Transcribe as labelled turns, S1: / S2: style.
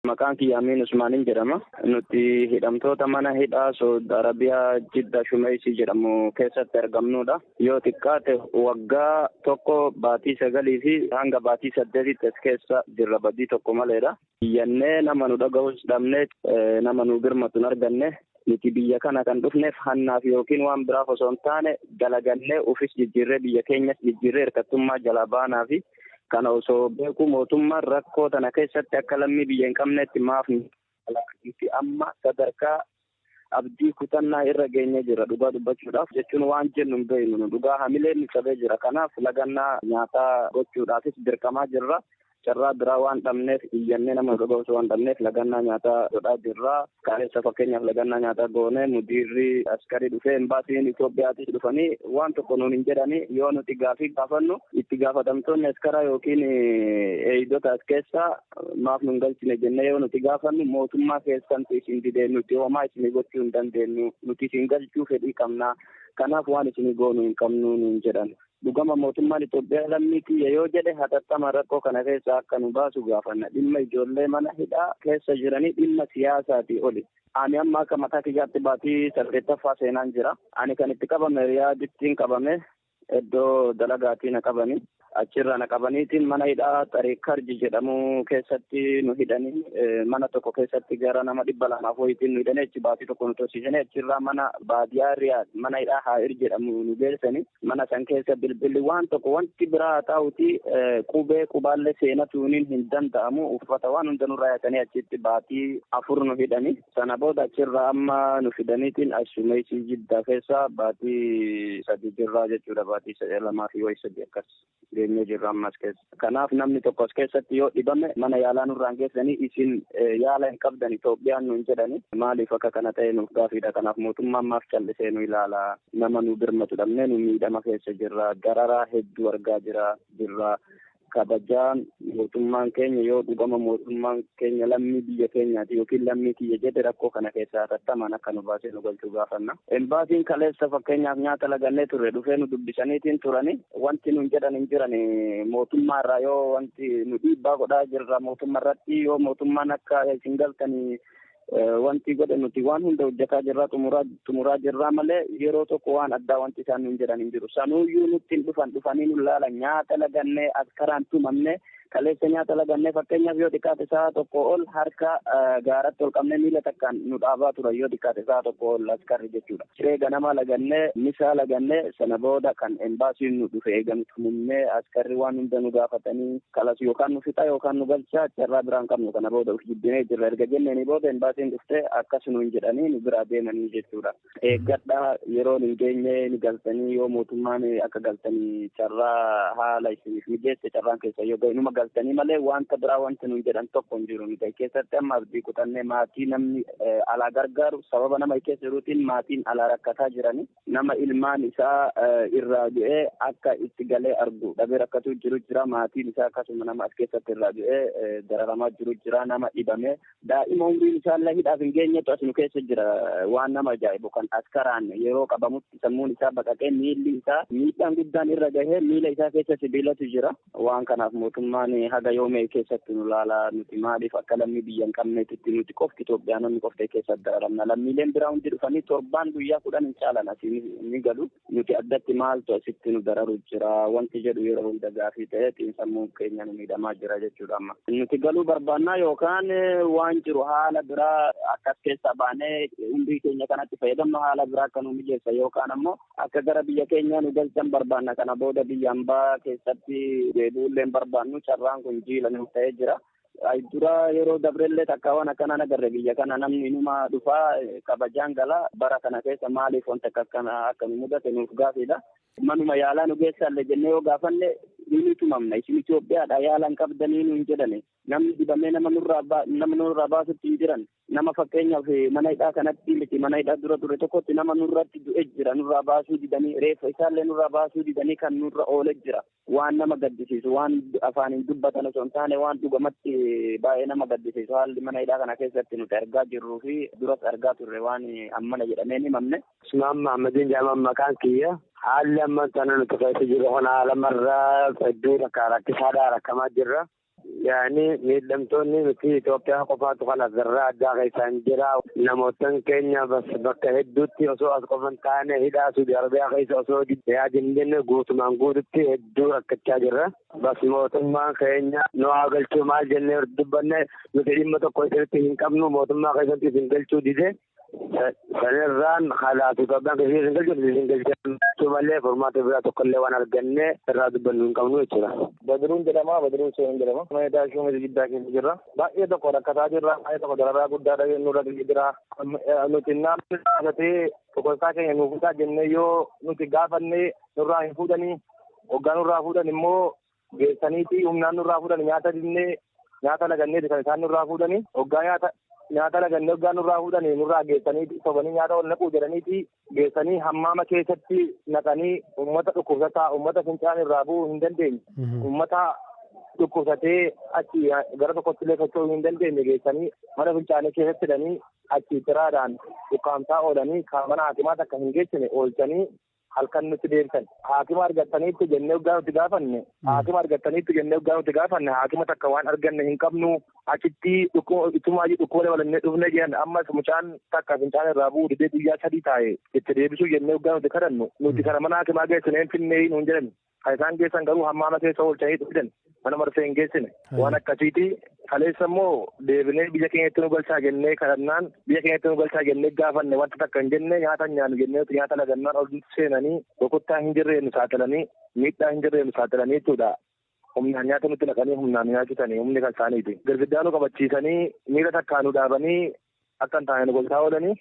S1: Maqaan kiyya Amiin Usmaaniin jedhama. Nuti hidhamtoota mana hidhaa Saudi Arabiyaa Jidda Shumeysii jedhamu keessatti argamnudha. Yoo xiqqaate waggaa tokko baatii 9 fi hanga baatii 8 as keessa jirra, badii tokko maleedha. Iyyannee nama nu dhaga'us dhabnee nama nu birmatu hin arganne. Nuti biyya kana kan dhufneef hannaaf yookiin waan biraaf osoo hin taane dalagannee ofis jijjiirree biyya keenyas jijjiirree hirkattummaa jalaa baanaa fi kana osoo beeku mootummaan rakkoo tana keessatti akka lammii biyya hin qabneetti maaf nuti amma sadarkaa abdii kutannaa irra geenye jira dhugaa dubbachuudhaaf jechuun waan jennu hin beeknu dhugaa hamileen nu cabee jira. Kanaaf lagannaa nyaataa gochuudhaafis dirqamaa jirra. Carraa biraa waan dhabneef iyyannee nama dhaga'us waan dhabneef lagannaa nyaataa godhaa jirra. Kaleessa fakkeenyaaf lagannaa nyaataa goone mudiirri askarii dhufee embaasiin Itoophiyaatis dhufanii waan tokko nuun hin jedhani. Yoo nuti gaafii gaafannu itti gaafatamtoonni askaraa yookiin eeydota as keessaa maaf nun galchine jennee yoo nuti gaafannu mootummaa keessantu isin didee nuti homaa isinii gochuu hin dandeenyu, nuti isin galchuu fedhii qabnaa, kanaaf waan isinii goonuu hin qabnu nuun jedhan. Dhugama mootummaan Itoophiyaa lammii kiyya yoo jedhe hatattama rakkoo kana keessa akka nu baasu gaafanna. Dhimma ijoollee mana hidhaa keessa jiranii dhimma siyaasaatii oli. Ani amma akka mataa kiyyaatti baatii 8ffaa seenaan jira. Ani kan itti qabame Riyaadittiin qabame iddoo dalagaatii na qabanii. Achirraa na qabaniitiin mana hidhaa Xareekarji jedhamu keessatti nu hidhanii mana tokko keessatti gara nama 200 wayitiin nu hidhanii achi baatii tokko nu tursiisanii achirraa mana baadiyaa Riyaad mana hidhaa Haa'ir jedhamu nu geessanii mana san keessa bilbilli waan tokko wanti biraa taa'uti qubaallee seenatuuniin hin danda'amu uffata waan hunda nurraa yaatanii achitti baatii 4 nu hidhanii sana booda achirraa amma nu fidaniitiin Shumeysii Jiddaa keessa baatii 3 jirraa jechuudha. Baatii 2 fi 3 akkas deemnee jirra ammas keessa. Kanaaf namni tokko as keessatti yoo dhibame mana yaalaa nurraan geessanii isin yaala hin qabdan Itoophiyaan nuun jedhani maaliif akka kana ta'e nuuf gaafiidha. Kanaaf mootummaan maaf callisee nu ilaala, nama nu birmatu dhabnee nu miidhama keessa jirra, dararaa hedduu argaa jirra. Kabajaan mootummaan keenya yoo dhugama mootummaan keenya lammii biyya keenyaati yookiin lammii kiyya jedhe rakkoo kana keessaa hatattamaan akka nu baasee nu galchuu gaafanna. Embaasiin kaleessa fakkeenyaaf nyaata lagannee turre dhufee nu dubbisaniitiin turani wanti nun jedhan hin jiran mootummaa irraa yoo wanti nu dhiibbaa godhaa jirra mootummaa irratti yoo mootummaan akka isin galtanii wanti godhe nuti waan hunda hojjetaa jirra xumuraa jirra malee yeroo tokko waan addaa wanti isaan nun jedhan hin jiru. Sanuuyyuu nutti dhufanii nu laala nyaata lagannee askaraan tumamne kaleessa nyaata lagannee fakkeenyaaf yoo xiqqaate sa'a tokko ol harka gaaratti ol qabnee miila takkaan nu dhaabaa turan yoo xiqqaate sa'a tokko ol askarri jechuudha. Siree ganamaa lagannee misaa lagannee sana booda kan embaasiin nu dhufe eegan tumumnee askarri waan hunda nu gaafatanii kalas yookaan nu fixa yookaan nu galchaa carraa biraan qabnu kana booda uf jibbinee jirra. Erga jenneeni booda embaasiin dhuftee akkas nuun jedhanii nu biraa deemanii jechuudha. Eeggadhaa yeroo hin geenye ni galtanii yoo mootummaan akka galtanii carraa haala isiniif mijeesse carraan keessa yoo ga'e galtanii malee wanta biraa wanti nuun jedhan tokko hin jiru. Nuti keessatti amma abdii kutannee maatii namni alaa gargaaru sababa nama keessa jiruutiin maatiin alaa rakkataa jiranii nama ilmaan isaa irraa du'ee akka itti galee argu dhabee rakkatu jiru jira. Maatiin isaa akkasuma nama as keessatti irraa du'ee dararamaa jiru jira. Nama dhibame daa'ima umriin isaallee hidhaaf hin geenyetu as nu keessa jira. Waan nama ajaa'ibu kan askaraan yeroo qabamutti sammuun isaa baqaqee miilli isaa miidhaan guddaan irra gahee miila isaa keessa sibiilatu jira. Waan kanaaf mootummaan haga yoomee keessatti nu laalaa nuti maaliif akka lammii biyya hin qabneetitti nuti qofti Itoophiyaa namni qoftee keessatti dararamna. Lammiileen biraa hundi dhufanii torbaan guyyaa 10 hin caalan asii ni galu. Nuti addatti maaltu asitti nu dararu jira wanti jedhu yeroo hunda gaafii ta'e xiinsammuun keenya nu miidhamaa jira jechuudha. Amma nuti galuu barbaannaa yookaan waan jiru haala biraa akkas keessaa baanee umrii keenya kanatti fayyadamnu haala biraa akka nu mijeessa yookaan ammoo akka gara biyya keenyaa nu galchan barbaanna. Kana booda biyya hambaa keessatti deebi'ullee barbaannu carraan kun jiila nuuf ta'ee jira. Dura yeroo dabrellee takka waan akkanaan agarre biyya kana namni inuma dhufaa kabajaan gala bara kana keessa maaliif wanta akka nu mudate nuuf gaafiidha. Manuma yaalaa nu geessaallee jennee yoo gaafanne ni tumamna. Isin Itoophiyaadha yaalan qabdanii nuun jedhani. Namni dibamee nama nurraa baasutti hin jiran. Nama fakkeenyaaf mana hidhaa kanatti miti mana hidhaa dura ture tokkotti nama nurratti du'e jira. Nurraa baasuu didanii reeffa isaallee nurraa baasuu didanii kan nurra oole jira. Waan nama gaddisiisu waan afaaniin dubbatan osoo hin taane waan dhugamatti baay'ee nama gaddisiisu haalli mana hidhaa kana keessatti nuti argaa jirruu fi duras argaa turre waan ammana jedhamee ni mamne.
S2: Usmaan Mahammadiin jedhaman maqaan kiyya. Haalli amma kana nuti keessa jiru kun haala marraa hedduu rakkisaadhaa rakkamaa jirra. yaani miidhamtoonni nuti Itoophiyaa qofaatu kan asirraa addaa keessaan jira. Namootan keenya bakka hedduutti osoo as qofan taane hidhaa Saudi Arabiyaa keessa osoo yaadin jenne guutumaan guututti hedduu rakkachaa jirra. Bas mootummaan keenya nu haa galchuu maal jennee dubbanne nuti dhimma tokko isinitti hin qabnu mootummaa keessatti isin galchuu dide. Sanirraan haalaatu Itoophiyaan keessatti isin galchuu malee furmaata biraa tokkollee waan arganne irraa dubbannu hin qabnu jechuudha.
S3: Badiruun jedhama, Badiruun Seen jedhama. Meeshaa shumii giddaa keessa jirra. Baay'ee tokko rakkataa jirra. Baay'ee tokko dararaa guddaa nurra jira. Nuti naannoo dhaabatee tokkosaa keenya nuuf isaa jennee yoo nuti gaafanne nurraa hin fuudhanii hoggaa nurraa fuudhan immoo geessaniiti humnaan nurraa fuudhan nyaata dinnee nyaata laganneeti kan isaan nurraa fuudhanii hoggaa nyaata lagannee hoggaa nurraa fuudhanii nurraa geessaniiti sobanii nyaata ol naquu jedhaniiti geessanii hammaama keessatti naqanii uummata dhukkubsataa uummata fincaan irraa bu'uu hin dandeenye uummata dhukkubsatee achi gara tokkotti illee socho'uu hin dandeenye geessanii mana fincaanii keessatti hidhanii achi tiraadhaan ukkaamsaa oolanii mana hakimaas akka hin geessine oolchanii halkan nutti deemsan haakima argattaniitti jennee hoggaa nuti gaafanne haakima takka waan arganne hin qabnu achitti ittumaa dhukkuba dabalannee dhufne jedhan ammas mucaan takka fincaan irraa bu'uu didee guyyaa 3 taa'e itti deebisuu jennee hoggaa nuti kadhannu nuti kana mana hakimaa geessinee hin finnee nuun jedhan kan isaan geessan garuu hammaama keessa oolchanii dhufidan mana marsee hin geessine waan akkasiiti. Kaleessa immoo deebinee biyya keenyatti nu galchaa jennee kadhannaan biyya keenyatti nu galchaa jennee gaafanne wanta takka hin jenne nyaata nyaannu jennee nyaata lagannaan ol seenanii rukuttaa hin jirree nu saaxilanii miidhaa hin jirree nu saaxilanii jechuudha. Humnaan nyaata nutti naqanii humnaan nyaachisanii humni kan isaaniiti. Girgiddaa nu qabachiisanii miila takkaa nu dhaabanii akka hin taane nu golchaa oolanii